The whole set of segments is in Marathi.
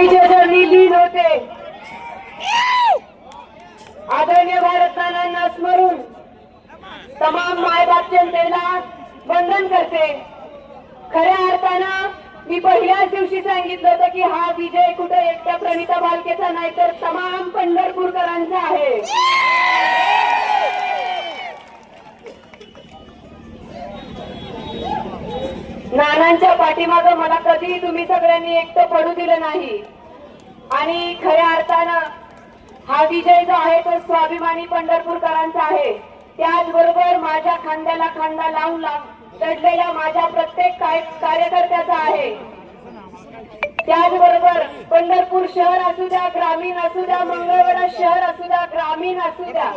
लीन होते. आदरणीय भारतमातांना स्मरून तमाम मायबाप जनतेला वंदन करते. खऱ्या अर्थानं मी पहिल्याच दिवशी सांगितलं होतं की हा विजय कुठे एकट्या प्रणिता भालकेचा नाही तर तमाम पंढरपूरकरांचा आहे. नानांच्या पाठीमागं मला कधीही तुम्ही सगळ्यांनी एकटं पडू दिलं नाही आणि खऱ्या अर्थानं हा विजय जो आहे तो स्वाभिमानी पंढरपूरकरांचा आहे. त्याचबरोबर माझ्या खांद्याला खांदा लावून लढलेल्या माझ्या प्रत्येक कार्यकर्त्याचा आहे. त्याचबरोबर पंढरपूर शहर असू द्या, ग्रामीण असू द्या, मंगळवेढा शहर असू द्या, ग्रामीण असू द्या,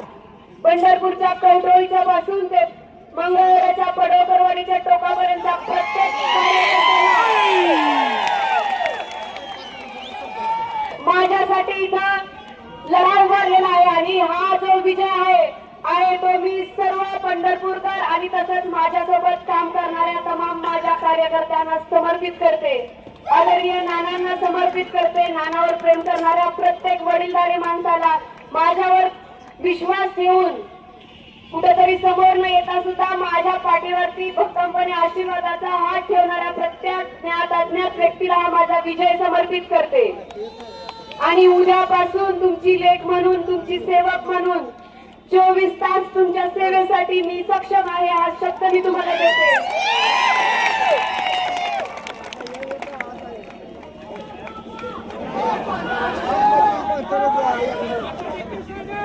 पंढरपूरच्या कवठोळीच्या पासून ते मंगळवेढ्याच्या पडोकरवाडीच्या टोकापर्यंत प्रत्येक माझ्यासाठी इथं लढा उभारलेला आहे आणि हा जो विजय आहे तो मी सर्व पंढरपूरकर आणि तसंच माझ्यासोबत काम करणाऱ्या तमाम माझ्या कार्यकर्त्यांना समर्पित करते. आदरणीय नानांना समर्पित करते. नानावर प्रेम करणाऱ्या प्रत्येक वडीलधारी माणसाला माझ्यावर विश्वास ठेवून कुठेतरी समोर न येता सुद्धा माझ्या पाठीवरती भक्कमपणे आशीर्वादाचा हात ठेवणाऱ्या प्रत्येक ज्ञात अज्ञात व्यक्तीला हा माझा विजय समर्पित करते. आणि उद्यापासून तुमची लेख म्हणून, तुमची सेवक म्हणून 24 तास तुमच्या सेवेसाठी मी सक्षम आहे हा शब्द मी तुम्हाला देते.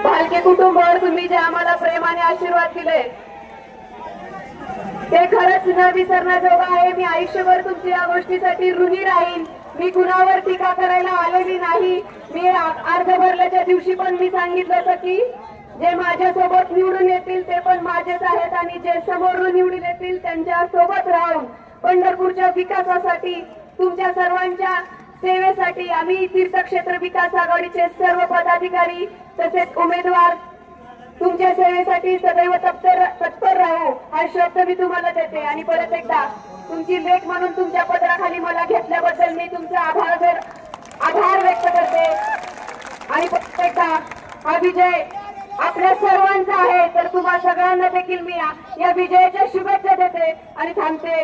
भालके कुटुंबावर तुम्ही जे आम्हाला प्रेमाने आशीर्वाद दिले ते खरंच न विसरण्याजोगं आहे. मी आयुष्यभर तुमची या गोष्टीसाठी ऋणी राहीन. मी कुणावर टीका करायला आलेली नाही. मी अर्ज भरल्याच्या दिवशी पण मी सांगितलं होतं की जे माझ्यासोबत निवडून येतील ते पण माझेच आहेत आणि जे समोरून निवडून येतील त्यांच्या सोबत राहून पंढरपूरच्या विकासासाठी, तुमच्या सर्वांच्या सेवेसाठी आम्ही तीर्थक्षेत्र विकास आघाडीचे सर्व पदाधिकारी तसेच उमेदवार तुमच्या सेवेसाठी सदैव तत्पर राहू हा शब्द मी तुम्हाला देते. आणि परत एकदा तुमची लेख म्हणून तुमच्या पदराखाली मला घेतल्याबद्दल मी तुमचा आभार व्यक्त करते. आणि परत एकदा हा विजय आपल्या सर्वांचा आहे तर तुम्हा सगळ्यांना देखील मी या विजयाच्या शुभेच्छा देते आणि थांबते.